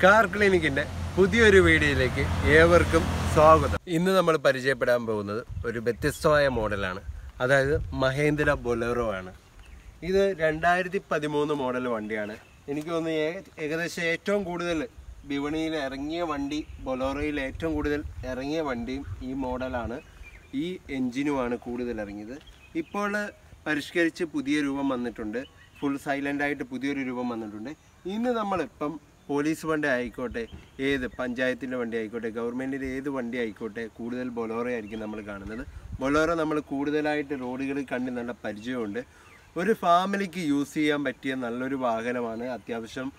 Car ക്ലിനിക്കിന്റെ പുതിയൊരു വീഡിയോയിലേക്ക് ഏവർക്കും സ്വാഗതം. ഇന്ന് നമ്മൾ പരിചയപ്പെടാൻ പോകുന്നത് ഒരു വ്യത്യസ്തമായ മോഡലാണ്. അതായത് മഹേന്ദ്ര ബൊലേറോ ആണ്. ഇത് 2013 മോഡൽ വണ്ടിയാണ്. എനിക്ക് തോന്നുന്നു ഏകദേശം ഏറ്റവും കൂടുതൽ വിപണിയിൽ ഇറങ്ങിയ വണ്ടി, ബൊലേറോയിൽ ഏറ്റവും കൂടുതൽ ഇറങ്ങിയ വണ്ടിയും ഈ മോഡലാണ്. ഈ എൻജിനുമാണ് കൂടുതൽ ഇറങ്ങിയത്. ഇപ്പോൾ പരിഷ്കരിച്ച് പുതിയ രൂപം വന്നിട്ടുണ്ട്. ഫുൾ സൈലൻ്റ് ആയിട്ട് പുതിയൊരു രൂപം വന്നിട്ടുണ്ട്. ഇന്ന് നമ്മളിപ്പം പോലീസ് വണ്ടി ആയിക്കോട്ടെ, ഏത് പഞ്ചായത്തിൻ്റെ വണ്ടി ആയിക്കോട്ടെ, ഗവൺമെൻറ്റിൻ്റെ ഏത് വണ്ടി ആയിക്കോട്ടെ, കൂടുതൽ ബൊലേറോ ആയിരിക്കും നമ്മൾ കാണുന്നത്. ബൊലേറോ നമ്മൾ കൂടുതലായിട്ട് റോഡുകളിൽ കണ്ട് നല്ല പരിചയമുണ്ട്. ഒരു ഫാമിലിക്ക് യൂസ് ചെയ്യാൻ പറ്റിയ നല്ലൊരു വാഹനമാണ്. അത്യാവശ്യം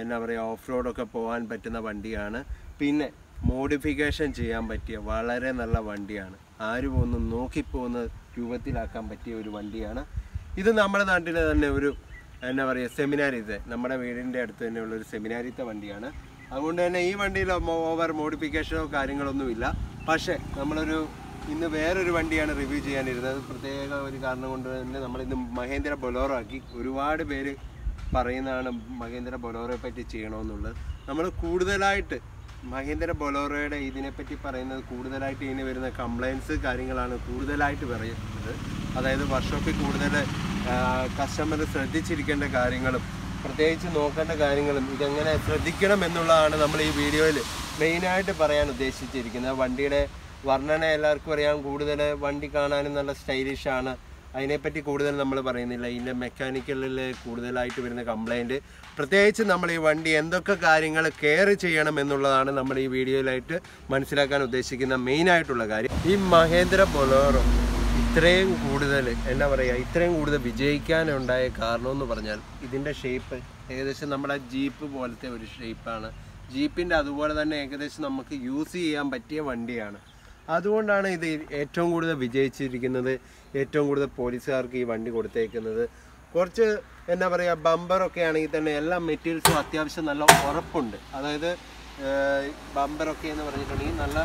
എന്താ പറയുക, ഓഫ് റോഡൊക്കെ പോകാൻ പറ്റുന്ന വണ്ടിയാണ്. പിന്നെ മോഡിഫിക്കേഷൻ ചെയ്യാൻ പറ്റിയ വളരെ നല്ല വണ്ടിയാണ്. ആരും ഒന്ന് നോക്കിപ്പോകുന്ന രൂപത്തിലാക്കാൻ പറ്റിയ ഒരു വണ്ടിയാണ്. ഇത് നമ്മുടെ നാട്ടിൽ തന്നെ ഒരു എന്താ പറയുക, സെമിനാരിത്തെ, നമ്മുടെ വീടിൻ്റെ അടുത്ത് തന്നെയുള്ളൊരു സെമിനാരിത്തെ വണ്ടിയാണ്. അതുകൊണ്ട് തന്നെ ഈ വണ്ടിയിൽ ഓവർ മോഡിഫിക്കേഷനോ കാര്യങ്ങളൊന്നുമില്ല. പക്ഷേ ഇന്ന് വേറൊരു വണ്ടിയാണ് റിവ്യൂ ചെയ്യാനിരുന്നത്. പ്രത്യേക ഒരു കാരണം കൊണ്ട് തന്നെ നമ്മളിന്ന് മഹേന്ദ്ര ബൊലേറോ ആക്കി. ഒരുപാട് പേര് പറയുന്നതാണ് മഹേന്ദ്ര ബൊലേറോയെ പറ്റി ചെയ്യണമെന്നുള്ളത്. നമ്മൾ കൂടുതലായിട്ട് മഹേന്ദ്ര ബൊലേറോയുടെ ഇതിനെപ്പറ്റി പറയുന്നത് കൂടുതലായിട്ട് ഇതിന് വരുന്ന കംപ്ലയിൻസ് കാര്യങ്ങളാണ് കൂടുതലായിട്ട് പറയുന്നത്. അതായത് വർക്ക്ഷോപ്പിൽ കൂടുതൽ കസ്റ്റമർ ശ്രദ്ധിച്ചിരിക്കേണ്ട കാര്യങ്ങളും പ്രത്യേകിച്ച് നോക്കേണ്ട കാര്യങ്ങളും ഇതെങ്ങനെ ശ്രദ്ധിക്കണം എന്നുള്ളതാണ് നമ്മൾ ഈ വീഡിയോയിൽ മെയിനായിട്ട് പറയാൻ ഉദ്ദേശിച്ചിരിക്കുന്നത്. വണ്ടിയുടെ വർണ്ണന എല്ലാവർക്കും അറിയാം. കൂടുതൽ വണ്ടി കാണാനും നല്ല സ്റ്റൈലിഷാണ്. അതിനെപ്പറ്റി കൂടുതൽ നമ്മൾ പറയുന്നില്ല. ഇതിൻ്റെ മെക്കാനിക്കലിൽ കൂടുതലായിട്ട് വരുന്ന കംപ്ലൈൻറ്റ്, പ്രത്യേകിച്ച് നമ്മൾ ഈ വണ്ടി എന്തൊക്കെ കാര്യങ്ങൾ കെയർ ചെയ്യണം എന്നുള്ളതാണ് നമ്മൾ ഈ വീഡിയോയിലായിട്ട് മനസ്സിലാക്കാൻ ഉദ്ദേശിക്കുന്ന മെയിനായിട്ടുള്ള കാര്യം. ഈ മഹേന്ദ്ര ബൊലേറോ ഇത്രയും കൂടുതൽ എന്താ പറയുക, ഇത്രയും കൂടുതൽ വിജയിക്കാനുണ്ടായ കാരണമെന്ന് പറഞ്ഞാൽ ഇതിൻ്റെ ഷേപ്പ് ഏകദേശം നമ്മുടെ ജീപ്പ് പോലത്തെ ഒരു ഷേപ്പാണ്. ജീപ്പിൻ്റെ അതുപോലെ തന്നെ ഏകദേശം നമുക്ക് യൂസ് ചെയ്യാൻ പറ്റിയ വണ്ടിയാണ്. അതുകൊണ്ടാണ് ഇത് ഏറ്റവും കൂടുതൽ വിജയിച്ചിരിക്കുന്നത്. ഏറ്റവും കൂടുതൽ പോലീസുകാർക്ക് ഈ വണ്ടി കൊടുത്തേക്കുന്നത്. കുറച്ച് എന്താ പറയുക, ബമ്പറൊക്കെ ആണെങ്കിൽ തന്നെ എല്ലാ മെറ്റീരിയൽസും അത്യാവശ്യം നല്ല ഉറപ്പുണ്ട്. അതായത് ബമ്പറൊക്കെ എന്ന് പറഞ്ഞിട്ടുണ്ടെങ്കിൽ നല്ല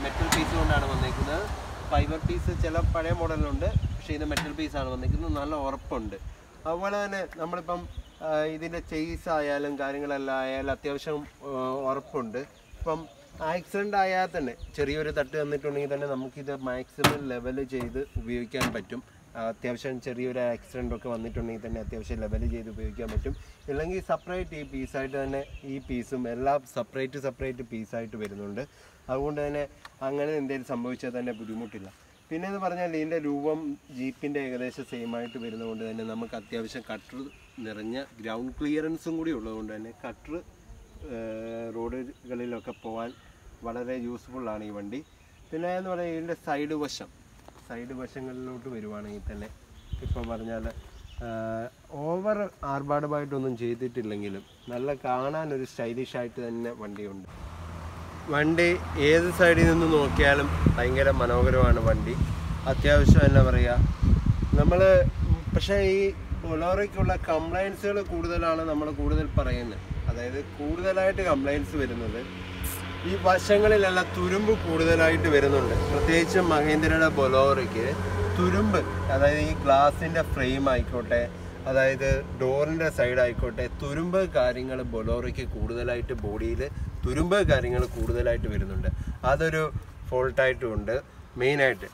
മെറ്റൽ പീസ് കൊണ്ടാണ് വന്നേക്കുന്നത്. ഫൈബർ പീസ് ചില പഴയ മോഡലുണ്ട്, പക്ഷേ ഇത് മെറ്റൽ പീസാണ് വന്നിരിക്കുന്നത്. നല്ല ഉറപ്പുണ്ട്. അതുപോലെ തന്നെ നമ്മളിപ്പം ഇതിൻ്റെ ചെയ്സ് ആയാലും കാര്യങ്ങളെല്ലാം ആയാലും അത്യാവശ്യം ഉറപ്പുണ്ട്. ഇപ്പം ആക്സിഡൻ്റ് ആയാൽ തന്നെ ചെറിയൊരു തട്ട് തന്നിട്ടുണ്ടെങ്കിൽ തന്നെ നമുക്കിത് മാക്സിമം ലെവൽ ചെയ്ത് ഉപയോഗിക്കാൻ പറ്റും. അത്യാവശ്യം ചെറിയൊരു ആക്സിഡൻ്റ് ഒക്കെ വന്നിട്ടുണ്ടെങ്കിൽ തന്നെ അത്യാവശ്യം ലെവൽ ചെയ്ത് ഉപയോഗിക്കാൻ പറ്റും. ഇല്ലെങ്കിൽ സെപ്പറേറ്റ് ഈ പീസായിട്ട് തന്നെ ഈ പീസും എല്ലാം സെപ്പറേറ്റ് പീസായിട്ട് വരുന്നുണ്ട്. അതുകൊണ്ട് തന്നെ അങ്ങനെ എന്തെങ്കിലും സംഭവിച്ചാൽ തന്നെ ബുദ്ധിമുട്ടില്ല. പിന്നെ എന്ന് പറഞ്ഞാൽ ഇതിൻ്റെ രൂപം ജീപ്പിൻ്റെ ഏകദേശം സെയിമായിട്ട് വരുന്നതുകൊണ്ട് തന്നെ നമുക്ക് അത്യാവശ്യം കട്ടർ നിറഞ്ഞ ഗ്രൗണ്ട് ക്ലിയറൻസും കൂടി ഉള്ളതുകൊണ്ട് തന്നെ കട്ടർ റോഡുകളിലൊക്കെ പോകാൻ വളരെ യൂസ്ഫുള്ളാണ് ഈ വണ്ടി. പിന്നെ എന്ന് പറഞ്ഞാൽ ഇതിൻ്റെ സൈഡ് വശങ്ങളിലോട്ട് വരുവാണെങ്കിൽ തന്നെ ഇപ്പോൾ പറഞ്ഞാൽ ഓവർ ആർഭാടമായിട്ടൊന്നും ചെയ്തിട്ടില്ലെങ്കിലും നല്ല കാണാനൊരു സ്റ്റൈലിഷായിട്ട് തന്നെ വണ്ടിയുണ്ട്. വണ്ടി ഏത് സൈഡിൽ നിന്ന് നോക്കിയാലും ഭയങ്കര മനോഹരമാണ് വണ്ടി. അത്യാവശ്യം എന്താ പറയുക, പക്ഷേ ഈ ബൊലേറോയ്ക്കുള്ള കംപ്ലയിൻസുകൾ കൂടുതലാണ് നമ്മൾ കൂടുതൽ പറയുന്നത്. അതായത് കൂടുതലായിട്ട് കംപ്ലയിൻസ് വരുന്നത് ഈ വശങ്ങളിലെല്ലാം തുരുമ്പ് കൂടുതലായിട്ട് വരുന്നുണ്ട്. പ്രത്യേകിച്ച് മഹേന്ദ്രയുടെ ബൊലേറോയ്ക്ക് തുരുമ്പ്, അതായത് ഈ ഗ്ലാസിൻ്റെ ഫ്രെയിം ആയിക്കോട്ടെ, അതായത് ഡോറിൻ്റെ സൈഡ് ആയിക്കോട്ടെ, തുരുമ്പ് കാര്യങ്ങൾ ബൊലേറോയ്ക്ക് കൂടുതലായിട്ട് ബോഡിയിൽ തുരുമ്പ് കാര്യങ്ങൾ കൂടുതലായിട്ട് വരുന്നുണ്ട്. അതൊരു ഫോൾട്ടായിട്ടും ഉണ്ട് മെയിനായിട്ട്.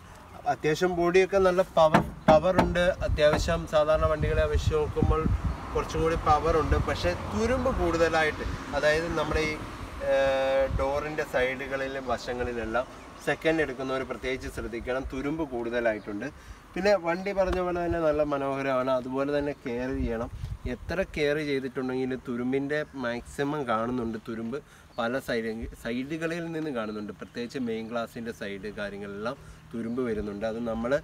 അത്യാവശ്യം ബോഡിയൊക്കെ നല്ല പവറുണ്ട്. അത്യാവശ്യം സാധാരണ വണ്ടികളെ അപേക്ഷിച്ച് നോക്കുമ്പോൾ കുറച്ചും കൂടി പവറുണ്ട്. പക്ഷേ തുരുമ്പ് കൂടുതലായിട്ട്, അതായത് നമ്മുടെ ഈ ഡോറിൻ്റെ സൈഡുകളിലും വശങ്ങളിലെല്ലാം സെക്കൻഡ് എടുക്കുന്നവർ പ്രത്യേകിച്ച് ശ്രദ്ധിക്കണം. തുരുമ്പ് കൂടുതലായിട്ടുണ്ട്. പിന്നെ വണ്ടി പറഞ്ഞ പോലെ തന്നെ നല്ല മനോഹരമാണ്. അതുപോലെ തന്നെ കെയർ ചെയ്യണം. എത്ര കെയർ ചെയ്തിട്ടുണ്ടെങ്കിലും തുരുമ്പിൻ്റെ മാക്സിമം കാണുന്നുണ്ട്. തുരുമ്പ് പല സൈഡുകളിൽ നിന്ന് കാണുന്നുണ്ട്. പ്രത്യേകിച്ച് മെയിൻ ഗ്ലാസിൻ്റെ സൈഡ് കാര്യങ്ങളെല്ലാം തുരുമ്പ് വരുന്നുണ്ട്. അത് നമ്മൾ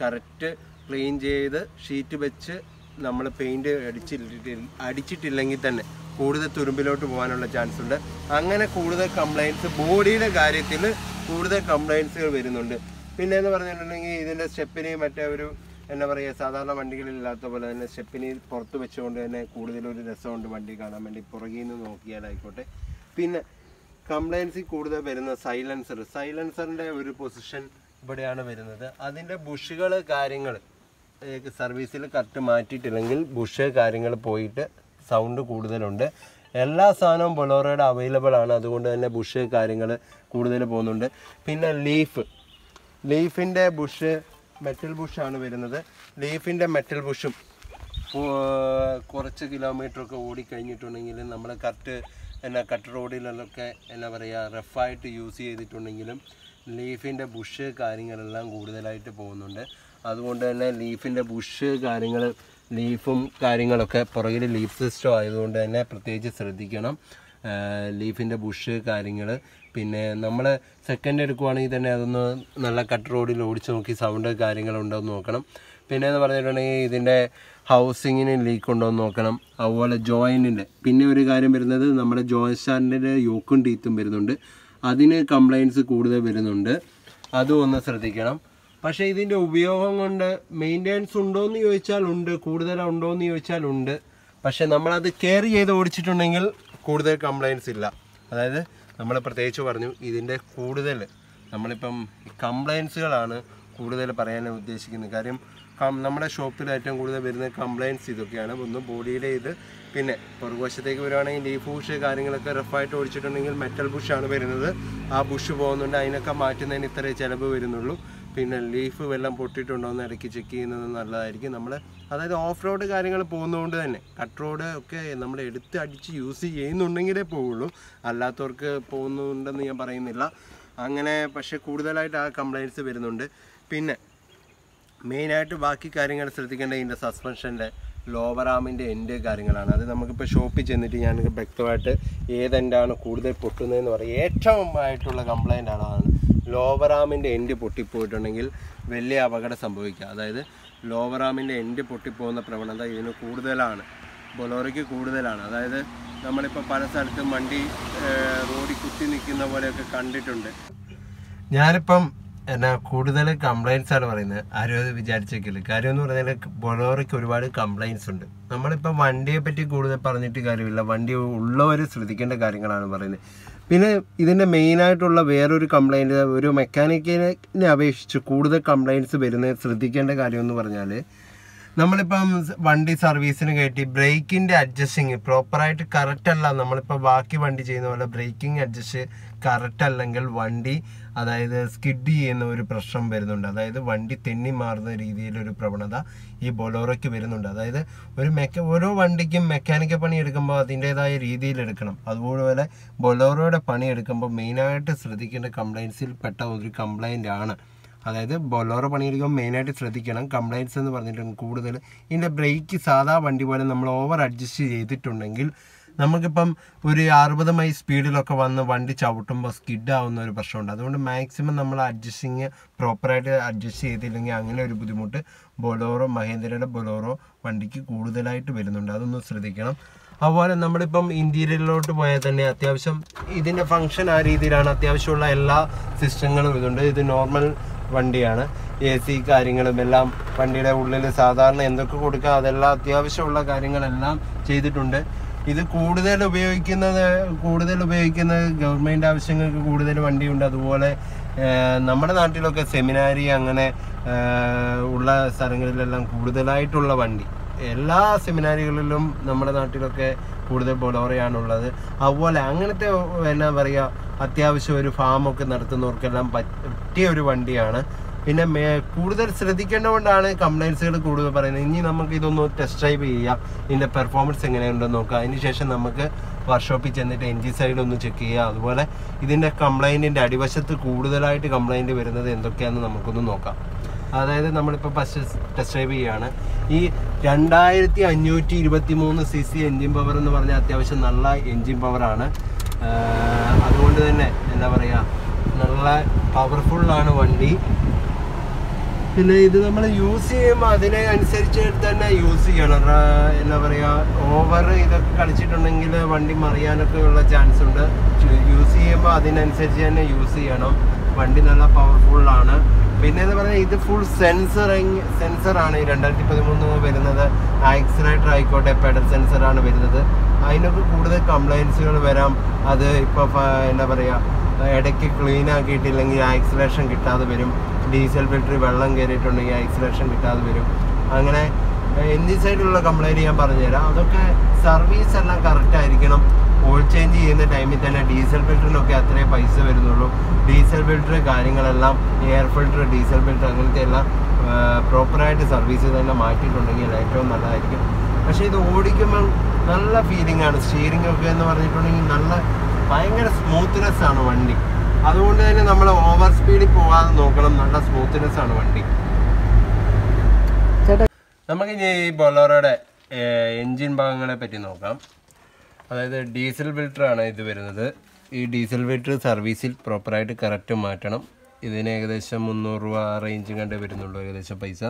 കറക്റ്റ് ക്ലീൻ ചെയ്ത് ഷീറ്റ് വെച്ച് നമ്മൾ പെയിൻറ്റ് അടിച്ചിട്ടില്ലെങ്കിൽ തന്നെ കൂടുതൽ തുരുമ്പിലോട്ട് പോകാനുള്ള ചാൻസ് ഉണ്ട്. അങ്ങനെ കൂടുതൽ കംപ്ലയിൻസ് ബോഡിയുടെ കാര്യത്തിൽ കൂടുതൽ കംപ്ലയിൻസുകൾ വരുന്നുണ്ട്. പിന്നെ എന്ന് പറഞ്ഞിട്ടുണ്ടെങ്കിൽ ഇതിൻ്റെ സ്റ്റെപ്പിന് മറ്റേ ഒരു എന്താ പറയുക, സാധാരണ വണ്ടികളില്ലാത്ത പോലെ തന്നെ സ്റ്റെപ്പിന് പുറത്ത് വെച്ചുകൊണ്ട് തന്നെ കൂടുതലൊരു രസമുണ്ട് വണ്ടി കാണാൻ വേണ്ടി, പുറകിൽ നിന്ന് നോക്കിയാലായിക്കോട്ടെ. പിന്നെ കംപ്ലയിൻസിൽ കൂടുതൽ വരുന്ന സൈലൻസറിൻ്റെ ഒരു പൊസിഷൻ ഇവിടെയാണ് വരുന്നത്. അതിൻ്റെ ബുഷുകൾ കാര്യങ്ങൾ സർവീസിൽ കറക്റ്റ് മാറ്റിയിട്ടില്ലെങ്കിൽ ബുഷ് കാര്യങ്ങൾ പോയിട്ട് സൗണ്ട് കൂടുതലുണ്ട്. എല്ലാ സാധനവും ബൊലോറോയുടെ അവൈലബിൾ ആണ്. അതുകൊണ്ട് തന്നെ ബുഷ് കാര്യങ്ങൾ കൂടുതൽ പോകുന്നുണ്ട്. പിന്നെ ലീഫിൻ്റെ ബുഷ് മെറ്റൽ ബുഷാണ് വരുന്നത്. ലീഫിൻ്റെ മെറ്റൽ ബുഷും കുറച്ച് കിലോമീറ്ററൊക്കെ ഓടിക്കഴിഞ്ഞിട്ടുണ്ടെങ്കിൽ നമ്മൾ കട്ട് റോഡിലൊക്കെ എന്നാ പറയുക റഫായിട്ട് യൂസ് ചെയ്തിട്ടുണ്ടെങ്കിലും ലീഫിൻ്റെ ബുഷ് കാര്യങ്ങളെല്ലാം കൂടുതലായിട്ട് പോകുന്നുണ്ട്. അതുകൊണ്ട് തന്നെ ലീഫിൻ്റെ ബുഷ് ലീഫും കാര്യങ്ങളൊക്കെ പുറകിൽ ലീഫ് സിസ്റ്റം ആയതുകൊണ്ട് തന്നെ പ്രത്യേകിച്ച് ശ്രദ്ധിക്കണം. ലീഫിൻ്റെ ബുഷ് കാര്യങ്ങൾ പിന്നെ നമ്മൾ സെക്കൻഡ് എടുക്കുവാണെങ്കിൽ തന്നെ അതൊന്ന് നല്ല കട്ട് റോഡിൽ ഓടിച്ച് നോക്കി സൗണ്ട് കാര്യങ്ങളുണ്ടോ എന്ന് നോക്കണം. പിന്നെ എന്ന് പറഞ്ഞിട്ടുണ്ടെങ്കിൽ ഇതിൻ്റെ ഹൗസിങ്ങിന് ലീക്ക് ഉണ്ടോ എന്ന് നോക്കണം. അതുപോലെ ജോയിൻറ്റിൻ്റെ പിന്നെ ഒരു കാര്യം വരുന്നത് നമ്മുടെ ജോയിൻ സ്റ്റാൻഡിൻ്റെ യോക്കും ടീത്തും വരുന്നുണ്ട്. അതിന് കംപ്ലയിൻറ്റ്സ് കൂടുതൽ വരുന്നുണ്ട്. അതും ഒന്ന് ശ്രദ്ധിക്കണം. പക്ഷേ ഇതിൻ്റെ ഉപയോഗം കൊണ്ട് മെയിൻ്റെനൻസ് ഉണ്ടോയെന്ന് ചോദിച്ചാൽ ഉണ്ട്, കൂടുതലുണ്ടോ എന്ന് ചോദിച്ചാൽ ഉണ്ട്. പക്ഷേ നമ്മളത് കെയർ ചെയ്ത് ഓടിച്ചിട്ടുണ്ടെങ്കിൽ കൂടുതൽ കംപ്ലയിൻറ്റ്സ് ഇല്ല. അതായത് നമ്മൾ പ്രത്യേകിച്ച് പറഞ്ഞു ഇതിൻ്റെ കൂടുതൽ നമ്മളിപ്പം കംപ്ലയിൻസുകളാണ് കൂടുതൽ പറയാൻ ഉദ്ദേശിക്കുന്നത്. കാര്യം നമ്മുടെ ഷോപ്പിൽ ഏറ്റവും കൂടുതൽ വരുന്ന കംപ്ലയിൻറ്റ്സ് ഇതൊക്കെയാണ്. ഒന്ന് ബോഡിയുടെ ഇത്, പിന്നെ പുറകുവശത്തേക്ക് വരുവാണെങ്കിൽ ലീഫ് ബുഷ് കാര്യങ്ങളൊക്കെ റഫായിട്ട് ഓടിച്ചിട്ടുണ്ടെങ്കിൽ മെറ്റൽ ബുഷാണ് വരുന്നത്. ആ ബുഷ് പോകുന്നുണ്ട്, അതിനൊക്കെ മാറ്റുന്നതിന് ഇത്രേ ചിലവ് വരുന്നുള്ളൂ. പിന്നെ ലീഫ് വെള്ളം പൊട്ടിയിട്ടുണ്ടോ എന്ന് ഇടയ്ക്ക് ചെക്ക് ചെയ്യുന്നത് നല്ലതായിരിക്കും. അതായത് ഓഫ് റോഡ് കാര്യങ്ങൾ പോകുന്നതുകൊണ്ട് തന്നെ കട്ട് റോഡ് ഒക്കെ നമ്മൾ എടുത്ത് അടിച്ച് യൂസ് ചെയ്യുന്നുണ്ടെങ്കിലേ പോവുള്ളൂ, അല്ലാത്തവർക്ക് പോകുന്നുണ്ടെന്ന് ഞാൻ പറയുന്നില്ല. അങ്ങനെ പക്ഷേ കൂടുതലായിട്ട് ആ കംപ്ലയിൻറ്റ്സ് വരുന്നുണ്ട്. പിന്നെ മെയിനായിട്ട് ബാക്കി കാര്യങ്ങൾ ശ്രദ്ധിക്കേണ്ടത് ഇതിൻ്റെ സസ്പെൻഷൻ്റെ ലോവർ ആമിൻ്റെ എൻഡ് കാര്യങ്ങളാണ്. അത് നമുക്കിപ്പോൾ ഷോപ്പിൽ ചെന്നിട്ട് ഞാൻ വ്യക്തമായിട്ട് ഏതെൻഡാണ് കൂടുതൽ പൊട്ടുന്നതെന്ന് പറയും. ഏറ്റവും ആയിട്ടുള്ള കംപ്ലയിൻ്റ് ആണ് അതാണ് ലോവർ ആമിൻ്റെ എൻഡ് പൊട്ടിപ്പോയിട്ടുണ്ടെങ്കിൽ വലിയ അപകടം സംഭവിക്കുക. അതായത് ലോവർ ആമിൻ്റെ എൻഡ് പൊട്ടിപ്പോകുന്ന പ്രവണത ഇതിന് കൂടുതലാണ്, ബൊലോറയ്ക്ക് കൂടുതലാണ്. അതായത് നമ്മളിപ്പോൾ പല സ്ഥലത്തും വണ്ടി റോഡിൽ കുത്തി നിൽക്കുന്ന പോലെയൊക്കെ കണ്ടിട്ടുണ്ട്. ഞാനിപ്പം കൂടുതൽ കംപ്ലയിൻറ്റ്സ് ആണ് പറയുന്നത്, ആരും അത് വിചാരിച്ചേക്കില്ല. കാര്യം എന്ന് പറഞ്ഞാൽ ബൊലോറയ്ക്ക് ഒരുപാട് കംപ്ലയിൻറ്റ്സ് ഉണ്ട്. നമ്മളിപ്പോൾ വണ്ടിയെ പറ്റി കൂടുതൽ പറഞ്ഞിട്ട് കാര്യമില്ല, വണ്ടി ഉള്ളവർ ശ്രദ്ധിക്കേണ്ട കാര്യങ്ങളാണ് പറയുന്നത്. പിന്നെ ഇതിൻ്റെ മെയിനായിട്ടുള്ള വേറൊരു കംപ്ലയിൻറ്റ്, ഒരു മെക്കാനിക്കിനെ അപേക്ഷിച്ച് കൂടുതൽ കംപ്ലയിൻറ്റ്സ് വരുന്നത് ശ്രദ്ധിക്കേണ്ട കാര്യം എന്ന് പറഞ്ഞാൽ നമ്മളിപ്പം വണ്ടി സർവീസിന് കയറ്റി ബ്രേക്കിൻ്റെ അഡ്ജസ്റ്റിങ് പ്രോപ്പറായിട്ട് കറക്റ്റ് അല്ല. നമ്മളിപ്പോൾ ബാക്കി വണ്ടി ചെയ്യുന്ന പോലെ ബ്രേക്കിംഗ് അഡ്ജസ്റ്റ് കറക്റ്റ് അല്ലെങ്കിൽ വണ്ടി അതായത് സ്കിഡ് ചെയ്യുന്ന ഒരു പ്രശ്നം വരുന്നുണ്ട്. അതായത് വണ്ടി തെന്നി മാറുന്ന രീതിയിലൊരു പ്രവണത ഈ ബൊലോറയ്ക്ക് വരുന്നുണ്ട്. അതായത് ഓരോ വണ്ടിക്കും മെക്കാനിക്കൽ പണി എടുക്കുമ്പോൾ അതിൻ്റേതായ രീതിയിൽ എടുക്കണം. അതുപോലെ ബൊലോറോയുടെ പണി എടുക്കുമ്പോൾ മെയിനായിട്ട് ശ്രദ്ധിക്കേണ്ട കംപ്ലയിൻസിൽ പെട്ട ഒരു കംപ്ലയിൻ്റ് ആണ്. അതായത് ബൊലോറോ പണിയെടുക്കുമ്പോൾ മെയിനായിട്ട് ശ്രദ്ധിക്കണം. കംപ്ലയിൻറ്റ്സ് എന്ന് പറഞ്ഞിട്ടുണ്ടെങ്കിൽ കൂടുതൽ ഇതിൻ്റെ ബ്രേക്ക് സാധാ വണ്ടി പോലെ നമ്മൾ ഓവർ അഡ്ജസ്റ്റ് ചെയ്തിട്ടുണ്ടെങ്കിൽ നമുക്കിപ്പം ഒരു 60 മൈൽ സ്പീഡിലൊക്കെ വന്ന് വണ്ടി ചവിട്ടുമ്പോൾ സ്കിഡ് ആവുന്ന ഒരു പ്രശ്നമുണ്ട്. അതുകൊണ്ട് മാക്സിമം നമ്മൾ അഡ്ജസ്റ്റിങ് പ്രോപ്പറായിട്ട് അഡ്ജസ്റ്റ് ചെയ്തില്ലെങ്കിൽ അങ്ങനെ ഒരു ബുദ്ധിമുട്ട് മഹീന്ദ്രയുടെ ബൊലോറോ വണ്ടിക്ക് കൂടുതലായിട്ട് വരുന്നുണ്ട്. അതൊന്ന് ശ്രദ്ധിക്കണം. അതുപോലെ നമ്മളിപ്പം ഇൻറ്റീരിയറിലോട്ട് പോയാൽ തന്നെ അത്യാവശ്യം ഇതിൻ്റെ ഫങ്ഷൻ ആ രീതിയിലാണ്. അത്യാവശ്യമുള്ള എല്ലാ സിസ്റ്റങ്ങളും ഇതുണ്ട്. ഇത് നോർമൽ വണ്ടിയാണ്. AC കാര്യങ്ങളും എല്ലാം വണ്ടിയുടെ ഉള്ളിൽ സാധാരണ എന്തൊക്കെ കൊടുക്കുക അതെല്ലാം അത്യാവശ്യമുള്ള കാര്യങ്ങളെല്ലാം ചെയ്തിട്ടുണ്ട്. ഇത് കൂടുതൽ ഉപയോഗിക്കുന്നത് ഗവൺമെൻറ് ആവശ്യങ്ങൾക്ക് കൂടുതൽ വണ്ടിയുണ്ട്. അതുപോലെ നമ്മുടെ നാട്ടിലൊക്കെ സെമിനാരി അങ്ങനെ ഉള്ള സ്ഥലങ്ങളിലെല്ലാം കൂടുതലായിട്ടുള്ള വണ്ടി, എല്ലാ സെമിനാരികളിലും നമ്മുടെ നാട്ടിലൊക്കെ കൂടുതൽ ബൊലോറയാണുള്ളത്. അതുപോലെ അങ്ങനത്തെ എന്നാ പറയുക അത്യാവശ്യം ഒരു ഫാമൊക്കെ നടത്തുന്നവർക്കെല്ലാം പറ്റിയ ഒരു വണ്ടിയാണ്. പിന്നെ കൂടുതൽ ശ്രദ്ധിക്കേണ്ടതുകൊണ്ടാണ് കംപ്ലയിൻസുകൾ കൂടുതൽ പറയുന്നത്. ഇനി നമുക്ക് ഇതൊന്ന് ടെസ്റ്റ് ഡ്രൈവ് ചെയ്യാം, ഇതിൻ്റെ പെർഫോമൻസ് എങ്ങനെയുണ്ടെന്ന് നോക്കാം. അതിനുശേഷം നമുക്ക് വർക്ക്ഷോപ്പിൽ ചെന്നിട്ട് എൻജിൻ സൈഡ് ഒന്ന് ചെക്ക് ചെയ്യുക. അതുപോലെ ഇതിൻ്റെ കംപ്ലയിൻറ്റിൻ്റെ അടിവശത്ത് കൂടുതലായിട്ട് കംപ്ലയിൻറ്റ് വരുന്നത് എന്തൊക്കെയാണെന്ന് നമുക്കൊന്ന് നോക്കാം. അതായത് നമ്മളിപ്പോൾ ഫസ്റ്റ് ടെസ്റ്റ് ഡ്രൈവ് ചെയ്യുകയാണ്. ഈ 2523 cc എൻജിൻ പവർ എന്ന് പറഞ്ഞാൽ അത്യാവശ്യം നല്ല എൻജിൻ പവറാണ്. അതുകൊണ്ട് തന്നെ എന്താ പറയുക നല്ല പവർഫുള്ളാണ് വണ്ടി. പിന്നെ ഇത് നമ്മൾ യൂസ് ചെയ്യുമ്പോൾ അതിനെ അനുസരിച്ച് തന്നെ യൂസ് ചെയ്യണം. എന്താ പറയുക ഓവർ ഇതൊക്കെ കളിച്ചിട്ടുണ്ടെങ്കിൽ വണ്ടി മറിയാനൊക്കെ ഉള്ള ചാൻസ് ഉണ്ട്. യൂസ് ചെയ്യുമ്പോൾ അതിനനുസരിച്ച് തന്നെ യൂസ് ചെയ്യണം. വണ്ടി നല്ല പവർഫുള്ളാണ്. പിന്നെ എന്ന് പറഞ്ഞാൽ ഇത് ഫുൾ സെൻസറാണ്. 2013 വരുന്നത്. ആക്സിലേറ്റർ ആയിക്കോട്ടെ പെഡൽ സെൻസറാണ് വരുന്നത്. അതിനൊക്കെ കൂടുതൽ കംപ്ലയിൻസുകൾ വരാം. അത് ഇപ്പോൾ എന്താ പറയുക ഇടയ്ക്ക് ക്ലീൻ ആക്കിയിട്ടില്ലെങ്കിൽ ആക്സിലേഷൻ കിട്ടാതെ വരും. ഡീസൽ ഫിൽറ്ററിൽ വെള്ളം കയറിയിട്ടുണ്ടെങ്കിൽ ആക്സിലേഷൻ കിട്ടാതെ വരും. അങ്ങനെ എൻജിൻ സൈഡിലുള്ള കംപ്ലയിൻറ്റ് ഞാൻ പറഞ്ഞുതരാം. അതൊക്കെ സർവീസ് എല്ലാം കറക്റ്റ് ആയിരിക്കണം. ഓയിൽ ചേഞ്ച് ചെയ്യുന്ന ടൈമിൽ തന്നെ ഡീസൽ ഫിൽറ്ററിനൊക്കെ അത്രേ പൈസ വരുന്നുള്ളൂ. ഡീസൽ ഫിൽറ്റർ കാര്യങ്ങളെല്ലാം, എയർ ഫിൽറ്റർ, ഡീസൽ ഫിൽറ്റർ അങ്ങനത്തെ എല്ലാം പ്രോപ്പറായിട്ട് സർവീസ് തന്നെ മാറ്റിയിട്ടുണ്ടെങ്കിൽ ഏറ്റവും നല്ലതായിരിക്കും. പക്ഷേ ഇത് ഓടിക്കുമ്പോൾ നല്ല ഫീലിംഗ് ആണ്. സ്റ്റിയറിംഗ് ഒക്കെ എന്ന് പറഞ്ഞിട്ടുണ്ടെങ്കിൽ നല്ല ഭയങ്കര സ്മൂത്ത്നെസ് ആണ് വണ്ടി. അതുകൊണ്ട് തന്നെ നമ്മൾ ഓവർ സ്പീഡിൽ പോകാതെ നോക്കണം. നല്ല സ്മൂത്ത്നെസ് ആണ് വണ്ടി. നമുക്ക് ഇനി ഈ ബൊലേറോയുടെ എൻജിൻ ഭാഗങ്ങളെ പറ്റി നോക്കാം. അതായത് ഡീസൽ ഫിൽറ്ററാണ് ഇത് വരുന്നത്. ഈ ഡീസൽ ഫിൽറ്റർ സർവീസിൽ പ്രോപ്പറായിട്ട് കറക്റ്റ് മാറ്റണം. ഇതിന് ഏകദേശം 300 രൂപ റേഞ്ച് കണ്ടേ വരുന്നുള്ളൂ ഏകദേശം പൈസ.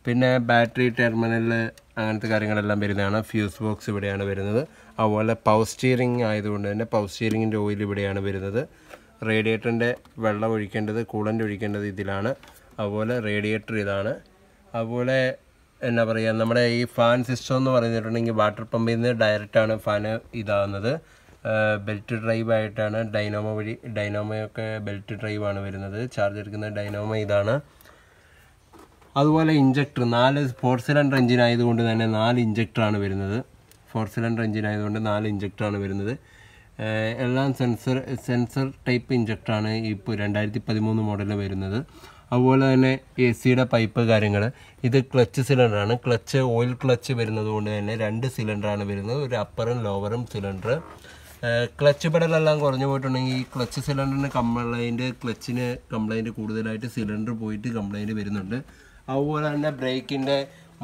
പിന്നെ ബാറ്ററി ടെർമിനൽ അങ്ങനത്തെ കാര്യങ്ങളെല്ലാം വരുന്നതാണ്. ഫ്യൂസ് ബോക്സ് ഇവിടെയാണ് വരുന്നത്. അതുപോലെ പവർ സ്റ്റിയറിംഗ് ആയതുകൊണ്ട് തന്നെ പവർ സ്റ്റിയറിങ്ങിൻ്റെ ഓയിൽ ഇവിടെയാണ് വരുന്നത്. റേഡിയേറ്ററിൻ്റെ വെള്ളം ഒഴിക്കേണ്ടത്, കൂളൻ്റ് ഒഴിക്കേണ്ടത് ഇതിലാണ്. അതുപോലെ റേഡിയേറ്റർ ഇതാണ്. അതുപോലെ എന്നാ പറയുക, നമ്മുടെ ഈ ഫാൻ സിസ്റ്റം എന്ന് പറഞ്ഞിട്ടുണ്ടെങ്കിൽ വാട്ടർ പമ്പിൽ നിന്ന് ഡയറക്റ്റാണ് ഫാന് ഇതാകുന്നത്. ബെൽറ്റ് ഡ്രൈവ് ആയിട്ടാണ് ഡൈനാമോ വഴി, ഡൈനാമോയൊക്കെ ബെൽറ്റ് ഡ്രൈവ് ആണ് വരുന്നത്. ചാർജ് എടുക്കുന്ന ഡൈനാമോ ഇതാണ്. അതുപോലെ ഇഞ്ചക്ടർ 4 4 സിലിണ്ടർ എഞ്ചിൻ ആയതുകൊണ്ട് തന്നെ 4 ഇഞ്ചക്ടറാണ് വരുന്നത്. 4 സിലിണ്ടർ എഞ്ചിൻ ആയതുകൊണ്ട് 4 ഇഞ്ചക്ടറാണ് വരുന്നത്. എല്ലാം സെൻസർ ടൈപ്പ് ഇഞ്ചക്ടറാണ് ഇപ്പോൾ 2013 മോഡലിൽ വരുന്നത്. അതുപോലെ തന്നെ AC-യുടെ പൈപ്പ് കാര്യങ്ങൾ. ഇത് ക്ലച്ച് സിലിണ്ടറാണ്. ക്ലച്ച് ഓയിൽ ക്ലച്ച് വരുന്നത് കൊണ്ട് തന്നെ 2 സിലിണ്ടറാണ് വരുന്നത്. ഒരു അപ്പറും ലോവറും സിലിണ്ടർ. ക്ലച്ച് പെടലെല്ലാം കുറഞ്ഞു പോയിട്ടുണ്ടെങ്കിൽ ഈ ക്ലച്ച് സിലിണ്ടറിന് കംപ്ലൈൻറ്റ്, ക്ലച്ചിന് കംപ്ലൈൻറ്റ് കൂടുതലായിട്ട് സിലിണ്ടർ പോയിട്ട് കംപ്ലൈൻറ്റ് വരുന്നുണ്ട്. അതുപോലെ തന്നെ ബ്രേക്കിൻ്റെ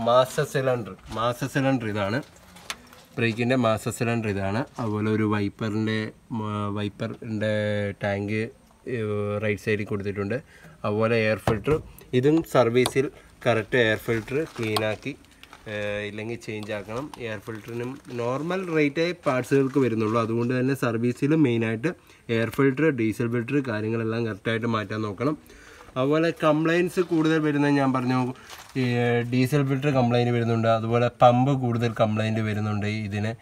മാസ്റ്റർ സിലിണ്ടർ ഇതാണ്. ബ്രേക്കിൻ്റെ മാസ്റ്റർ സിലിണ്ടർ ഇതാണ്. അതുപോലെ ഒരു വൈപ്പറിൻ്റെ ടാങ്ക് റൈറ്റ് സൈഡിൽ കൊടുത്തിട്ടുണ്ട്. അതുപോലെ എയർ ഫിൽറ്റർ, ഇതും സർവീസിൽ കറക്റ്റ് എയർ ഫിൽറ്റർ ക്ലീനാക്കി ഇല്ലെങ്കിൽ ചേഞ്ച് ആക്കണം. എയർ ഫിൽറ്ററിനും നോർമൽ റേറ്റ് പാർട്സുകൾക്ക് വരുന്നുള്ളൂ. അതുകൊണ്ട് തന്നെ സർവീസിൽ മെയിനായിട്ട് എയർ ഫിൽറ്റർ, ഡീസൽ ഫിൽറ്റർ കാര്യങ്ങളെല്ലാം കറക്റ്റായിട്ട് മാറ്റാൻ നോക്കണം. അതുപോലെ കംപ്ലയിൻറ്റ്സ് കൂടുതൽ വരുന്നത് ഞാൻ പറഞ്ഞു, ഡീസൽ ഫിൽറ്റർ കംപ്ലയിൻറ്റ് വരുന്നുണ്ട്. അതുപോലെ പമ്പ് കൂടുതൽ കംപ്ലയിൻറ്റ് വരുന്നുണ്ട്. ഇതിന്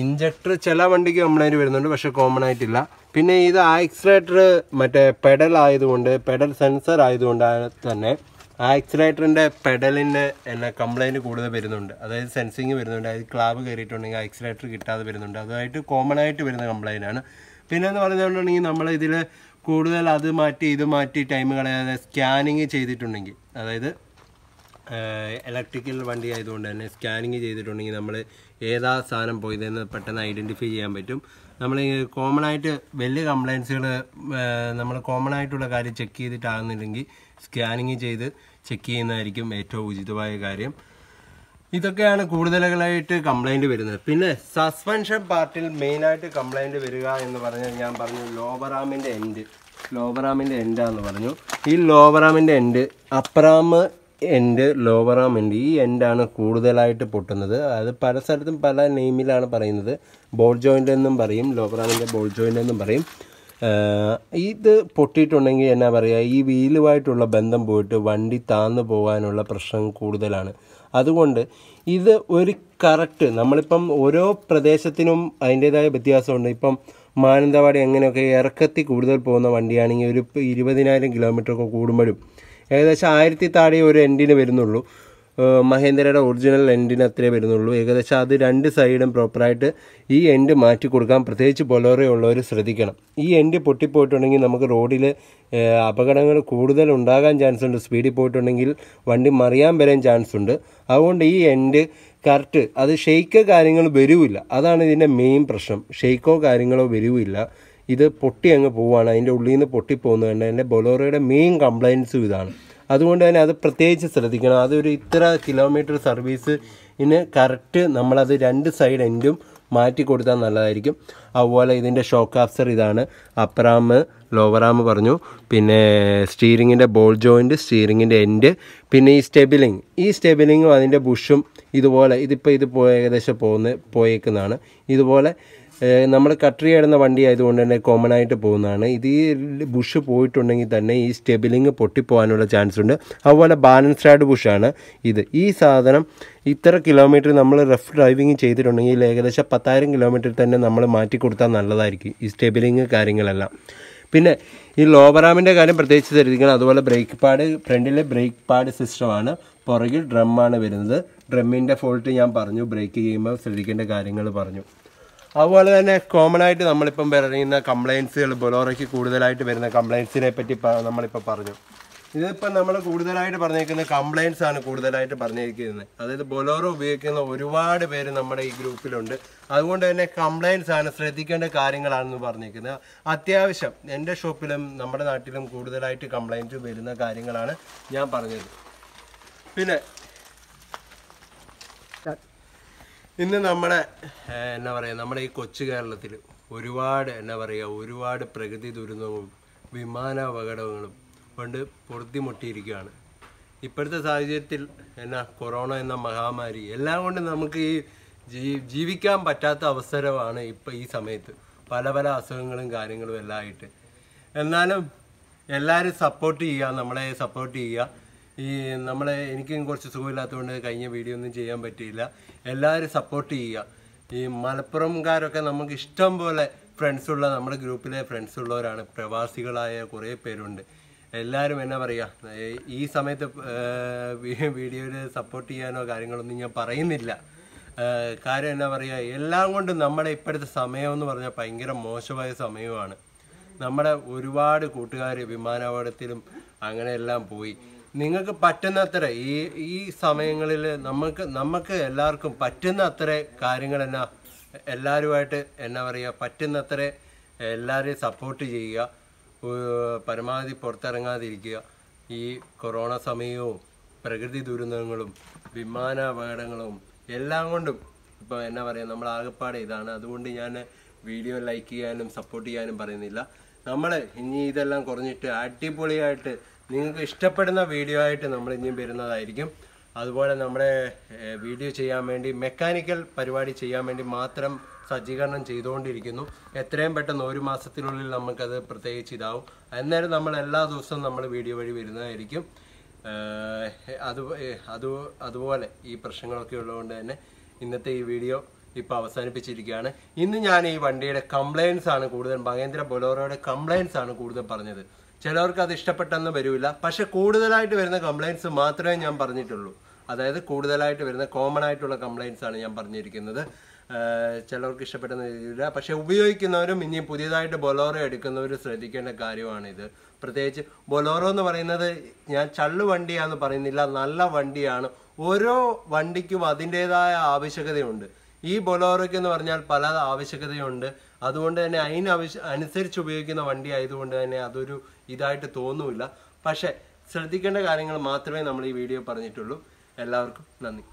ഇഞ്ചക്ടർ ചില വണ്ടിക്ക് കംപ്ലയിൻറ്റ് വരുന്നുണ്ട്, പക്ഷേ കോമൺ ആയിട്ടില്ല. പിന്നെ ഇത് ആക്സിലേറ്റർ മറ്റേ പെഡൽ ആയതുകൊണ്ട്, പെഡൽ സെൻസർ ആയതുകൊണ്ട് തന്നെ ആക്സിലേറ്ററിൻ്റെ പെഡലിന് എന്നെ കംപ്ലയിൻറ്റ് കൂടുതൽ വരുന്നുണ്ട്. അതായത് സെൻസിങ് വരുന്നുണ്ട്. അതായത് ക്ലാവ് കയറിയിട്ടുണ്ടെങ്കിൽ ആക്സിലേറ്റർ കിട്ടാതെ വരുന്നുണ്ട്. അതുമായിട്ട് കോമൺ ആയിട്ട് വരുന്ന കംപ്ലയിൻ്റ് ആണ്. പിന്നെ എന്ന് പറഞ്ഞിട്ടുണ്ടെങ്കിൽ നമ്മളിതിൽ കൂടുതൽ അത് മാറ്റി ഇത് മാറ്റി ടൈം കളയാതെ സ്കാനിങ് ചെയ്തിട്ടുണ്ടെങ്കിൽ, അതായത് ഇലക്ട്രിക്കൽ വണ്ടി ആയതുകൊണ്ട് തന്നെ സ്കാനിങ് ചെയ്തിട്ടുണ്ടെങ്കിൽ നമ്മൾ ഏതാ സാധനം പോയതെന്ന് പെട്ടെന്ന് ഐഡൻറ്റിഫൈ ചെയ്യാൻ പറ്റും. നമ്മൾ കോമൺ ആയിട്ട് വലിയ കംപ്ലയിൻസുകൾ നമ്മൾ കോമൺ ആയിട്ടുള്ള കാര്യം ചെക്ക് ചെയ്തിട്ടാകുന്നില്ലെങ്കിൽ സ്കാനിങ് ചെയ്ത് ചെക്ക് ചെയ്യുന്നതായിരിക്കും ഏറ്റവും ഉചിതമായ കാര്യം. ഇതൊക്കെയാണ് കൂടുതലായിട്ട് കംപ്ലൈൻറ്റ് വരുന്നത്. പിന്നെ സസ്പെൻഷൻ പാർട്ടിൽ മെയിനായിട്ട് കംപ്ലൈൻറ്റ് വരിക എന്ന് പറഞ്ഞാൽ ഞാൻ പറഞ്ഞു ലോവറാമിൻ്റെ എൻഡാന്ന് പറഞ്ഞു. ഈ ലോവറാമിൻ്റെ എൻഡ്, അപ്പറാം എൻഡ്, ലോവറാം എൻഡ്, ഈ എൻഡാണ് കൂടുതലായിട്ട് പൊട്ടുന്നത്. അത് പല സ്ഥലത്തും പല നെയിമിലാണ് പറയുന്നത്. ബോൾ ജോയിൻ്റ് എന്നും പറയും, ലോവറാമിൻ്റെ ബോൾ ജോയിൻ്റ് എന്നും പറയും. ഇത് പൊട്ടിയിട്ടുണ്ടെങ്കിൽ എന്നാ പറയുക, ഈ വീലുമായിട്ടുള്ള ബന്ധം പോയിട്ട് വണ്ടി താന്നു പോകാനുള്ള പ്രശ്നം കൂടുതലാണ്. അതുകൊണ്ട് ഇത് ഒരു കറക്റ്റ്, നമ്മളിപ്പം ഓരോ പ്രദേശത്തിനും അതിൻ്റേതായ വ്യത്യാസമുണ്ട്. ഇപ്പം മാനന്തവാടി അങ്ങനെയൊക്കെ ഇറക്കത്തിൽ കൂടുതൽ പോകുന്ന വണ്ടിയാണെങ്കിൽ ഒരു 20,000 കിലോമീറ്ററൊക്കെ കൂടുമ്പോഴും ഏകദേശം 1000 താഴെ ഒരു എൻഡിന് വരുന്നുള്ളൂ. മഹേന്ദ്രയുടെ ഒറിജിനൽ എൻഡിന് അത്രേ വരുന്നുള്ളൂ. ഏകദേശം അത് 2 സൈഡും പ്രോപ്പറായിട്ട് ഈ എൻഡ് മാറ്റി കൊടുക്കാൻ പ്രത്യേകിച്ച് ബൊലേറോ ഉള്ളവർ ശ്രദ്ധിക്കണം. ഈ എൻഡ് പൊട്ടിപ്പോയിട്ടുണ്ടെങ്കിൽ നമുക്ക് റോഡിൽ അപകടങ്ങൾ കൂടുതൽ ഉണ്ടാകാൻ ചാൻസ് ഉണ്ട്. സ്പീഡിൽ പോയിട്ടുണ്ടെങ്കിൽ വണ്ടി മറിയാൻ വരാൻ ചാൻസ് ഉണ്ട്. അതുകൊണ്ട് ഈ എൻഡ് കറക്റ്റ്, അത് ഷെയ്ക്കോ കാര്യങ്ങൾ വരില്ല. അതാണ് ഇതിൻ്റെ മെയിൻ പ്രശ്നം. ഷെയ്ക്കോ കാര്യങ്ങളോ വരില്ല. ഇത് പൊട്ടി അങ്ങ് പോവുകയാണ്. അതിൻ്റെ ഉള്ളിൽ നിന്ന് പൊട്ടിപ്പോകുന്നതുകൊണ്ട് എൻ്റെ ബൊലേറോയുടെ മെയിൻ കംപ്ലയിൻസും ഇതാണ്. അതുകൊണ്ട് തന്നെ അത് പ്രത്യേകിച്ച് ശ്രദ്ധിക്കണം. അതൊരു ഇത്ര കിലോമീറ്റർ സർവീസിന് കറക്റ്റ് നമ്മളത് 2 സൈഡ് എൻഡും മാറ്റി കൊടുത്താൽ നല്ലതായിരിക്കും. അതുപോലെ ഇതിൻ്റെ ഷോക്ക് ആബ്സർ ഇതാണ്. അപ്പറാം, ലോവറാം പറഞ്ഞു. പിന്നെ സ്റ്റീറിങ്ങിൻ്റെ ബോൾ ജോയിൻറ്റ്, സ്റ്റീറിങ്ങിൻ്റെ എൻഡ്, പിന്നെ ഈ സ്റ്റെബിലിങ്ങും അതിൻ്റെ ബുഷും ഇതുപോലെ ഇതിപ്പോൾ ഇത് ഏകദേശം പോയേക്കുന്നതാണ്. ഇതുപോലെ നമ്മൾ കട്ടറി ഇടുന്ന വണ്ടി ആയതുകൊണ്ട് തന്നെ കോമൺ ആയിട്ട് പോകുന്നതാണ്. ഇത് ഈ ബുഷ് പോയിട്ടുണ്ടെങ്കിൽ തന്നെ ഈ സ്റ്റെബിലിങ് പൊട്ടിപ്പോകാനുള്ള ചാൻസ് ഉണ്ട്. അതുപോലെ ബാലൻസ്ഡ് ബുഷാണ് ഇത്. ഈ സാധനം ഇത്ര കിലോമീറ്റർ നമ്മൾ റഫ് ഡ്രൈവിങ് ചെയ്തിട്ടുണ്ടെങ്കിൽ ഏകദേശം 10,000 കിലോമീറ്റർ തന്നെ നമ്മൾ മാറ്റി കൊടുത്താൽ നല്ലതായിരിക്കും ഈ സ്റ്റെബിലിങ് കാര്യങ്ങളെല്ലാം. പിന്നെ ഈ ലോവറാമിൻ്റെ കാര്യം പ്രത്യേകിച്ച് ശ്രദ്ധിക്കണം. അതുപോലെ ബ്രേക്ക് പാഡ്, ഫ്രണ്ടിലെ ബ്രേക്ക് പാഡ് സിസ്റ്റമാണ്. പുറകിൽ ഡ്രമ്മാണ് വരുന്നത്. ഡ്രമ്മിൻ്റെ ഫോൾട്ട് ഞാൻ പറഞ്ഞു, ബ്രേക്ക് ചെയ്യുമ്പോൾ ശ്രദ്ധിക്കേണ്ട കാര്യങ്ങൾ പറഞ്ഞു. അതുപോലെ തന്നെ കോമൺ ആയിട്ട് നമ്മളിപ്പം പറയുന്ന കംപ്ലയിൻസുകൾ, ബൊലോറോയ്ക്ക് കൂടുതലായിട്ട് വരുന്ന കംപ്ലയിൻസിനെ പറ്റി നമ്മളിപ്പോൾ പറഞ്ഞു. ഇതിപ്പം നമ്മൾ കൂടുതലായിട്ട് പറഞ്ഞിരിക്കുന്ന കംപ്ലയിൻസ് ആണ് കൂടുതലായിട്ട് പറഞ്ഞിരിക്കുന്നത്. അതായത് ബൊലോറോ ഉപയോഗിക്കുന്ന ഒരുപാട് പേര് നമ്മുടെ ഈ ഗ്രൂപ്പിലുണ്ട്. അതുകൊണ്ട് തന്നെ കംപ്ലയിൻസ് ആണ്, ശ്രദ്ധിക്കേണ്ട കാര്യങ്ങളാണെന്ന് പറഞ്ഞിരിക്കുന്നത്. അത്യാവശ്യം എൻ്റെ ഷോപ്പിലും നമ്മുടെ നാട്ടിലും കൂടുതലായിട്ട് കംപ്ലയിൻറ്റ് വരുന്ന കാര്യങ്ങളാണ് ഞാൻ പറഞ്ഞത്. പിന്നെ ഇന്ന് നമ്മുടെ നമ്മുടെ ഈ കൊച്ചു കേരളത്തിൽ ഒരുപാട് പ്രകൃതി ദുരന്തവും വിമാനാപകടങ്ങളും കൊണ്ട് പൊറുതിമുട്ടിയിരിക്കുകയാണ്. ഇപ്പോഴത്തെ സാഹചര്യത്തിൽ കൊറോണ എന്ന മഹാമാരി എല്ലാം കൊണ്ട് നമുക്ക് ഈ ജീവിക്കാൻ പറ്റാത്ത അവസരമാണ് ഇപ്പോൾ ഈ സമയത്ത്. പല അസുഖങ്ങളും കാര്യങ്ങളും എല്ലാം ആയിട്ട്. എന്നാലും എല്ലാവരും സപ്പോർട്ട് ചെയ്യുക, നമ്മളെ സപ്പോർട്ട് ചെയ്യുക. എനിക്കും കുറച്ച് സുഖമില്ലാത്തതുകൊണ്ട് കഴിഞ്ഞ വീഡിയോ ഒന്നും ചെയ്യാൻ പറ്റിയില്ല. എല്ലാവരും സപ്പോർട്ട് ചെയ്യുക. ഈ മലപ്പുറംകാരൊക്കെ നമുക്ക് ഇഷ്ടം പോലെ ഫ്രണ്ട്സുള്ള, നമ്മുടെ ഗ്രൂപ്പിലെ ഫ്രണ്ട്സുള്ളവരാണ്. പ്രവാസികളായ കുറേ പേരുണ്ട്. എല്ലാവരും ഈ സമയത്ത് വീഡിയോയിൽ സപ്പോർട്ട് ചെയ്യാനോ കാര്യങ്ങളൊന്നും ഞാൻ പറയുന്നില്ല. കാര്യം എല്ലാം കൊണ്ടും നമ്മുടെ ഇപ്പോഴത്തെ സമയം എന്ന് പറഞ്ഞാൽ ഭയങ്കര മോശമായ സമയമാണ്. നമ്മുടെ ഒരുപാട് കൂട്ടുകാർ വിമാനാപകടത്തിലും അങ്ങനെയെല്ലാം പോയി. നിങ്ങൾക്ക് പറ്റുന്നത്ര ഈ സമയങ്ങളിൽ നമുക്ക് എല്ലാവർക്കും പറ്റുന്ന അത്ര കാര്യങ്ങൾ എല്ലാവരുമായിട്ട് പറ്റുന്നത്ര എല്ലാവരെയും സപ്പോർട്ട് ചെയ്യുക. പരമാവധി പുറത്തിറങ്ങാതിരിക്കുക. ഈ കൊറോണ സമയവും പ്രകൃതി ദുരന്തങ്ങളും വിമാനാപകടങ്ങളും എല്ലാം കൊണ്ടും ഇപ്പോൾ നമ്മൾ ആകെപ്പാടെ ഇതാണ്. അതുകൊണ്ട് ഞാൻ വീഡിയോ ലൈക്ക് ചെയ്യാനും സപ്പോർട്ട് ചെയ്യാനും പറയുന്നില്ല. നമ്മൾ ഇനി ഇതെല്ലാം കുറഞ്ഞിട്ട് അടിപൊളിയായിട്ട് നിങ്ങൾക്ക് ഇഷ്ടപ്പെടുന്ന വീഡിയോ ആയിട്ട് നമ്മൾ ഇനിയും വരുന്നതായിരിക്കും. അതുപോലെ നമ്മുടെ വീഡിയോ ചെയ്യാൻ വേണ്ടി മെക്കാനിക്കൽ പരിപാടി ചെയ്യാൻ വേണ്ടി മാത്രം സജ്ജീകരണം ചെയ്തുകൊണ്ടിരിക്കുന്നു. എത്രയും പെട്ടെന്ന് 1 മാസത്തിനുള്ളിൽ നമുക്കത് പ്രത്യേകിച്ച് ഇതാവും. അന്നേരം നമ്മൾ എല്ലാ ദിവസവും നമ്മൾ വീഡിയോ വഴി വരുന്നതായിരിക്കും. അതുപോലെ ഈ പ്രശ്നങ്ങളൊക്കെ ഉള്ളതുകൊണ്ട് തന്നെ ഇന്നത്തെ ഈ വീഡിയോ ഇപ്പോൾ അവസാനിപ്പിച്ചിരിക്കുകയാണ്. ഇന്ന് ഞാൻ ഈ വണ്ടിയുടെ കംപ്ലയിൻസ് ആണ് കൂടുതൽ, മഹീന്ദ്ര ബൊലേറോയുടെ കംപ്ലയിൻസ് ആണ് കൂടുതൽ പറഞ്ഞത്. ചിലവർക്ക് അത് ഇഷ്ടപ്പെട്ടെന്ന് വരില്ല. പക്ഷെ കൂടുതലായിട്ട് വരുന്ന കംപ്ലയിൻസ് മാത്രമേ ഞാൻ പറഞ്ഞിട്ടുള്ളൂ. അതായത് കൂടുതലായിട്ട് വരുന്ന കോമൺ ആയിട്ടുള്ള കംപ്ലയിൻസ് ആണ് ഞാൻ പറഞ്ഞിരിക്കുന്നത്. ചിലവർക്ക് ഇഷ്ടപ്പെട്ടെന്ന് വരില്ല. പക്ഷെ ഉപയോഗിക്കുന്നവരും ഇനിയും പുതിയതായിട്ട് ബൊലേറോ എടുക്കുന്നവർ ശ്രദ്ധിക്കേണ്ട കാര്യമാണിത്. പ്രത്യേകിച്ച് ബൊലേറോ എന്ന് പറയുന്നത് ഞാൻ ചള്ളു വണ്ടിയാണെന്ന് പറയുന്നില്ല, നല്ല വണ്ടിയാണ്. ഓരോ വണ്ടിക്കും അതിൻ്റെതായ ആവശ്യകതയുണ്ട്. ഈ ബൊലേറോയ്ക്ക് എന്ന് പറഞ്ഞാൽ പല ആവശ്യകതയുണ്ട്. അതുകൊണ്ട് തന്നെ അനുസരിച്ച് ഉപയോഗിക്കുന്ന വണ്ടി ആയതുകൊണ്ട് തന്നെ അതൊരു ഇതായിട്ട് തോന്നൂല. പക്ഷെ ശ്രദ്ധിക്കേണ്ട കാര്യങ്ങൾ മാത്രമേ നമ്മൾ ഈ വീഡിയോ പറഞ്ഞിട്ടുള്ളൂ. എല്ലാവർക്കും നന്ദി.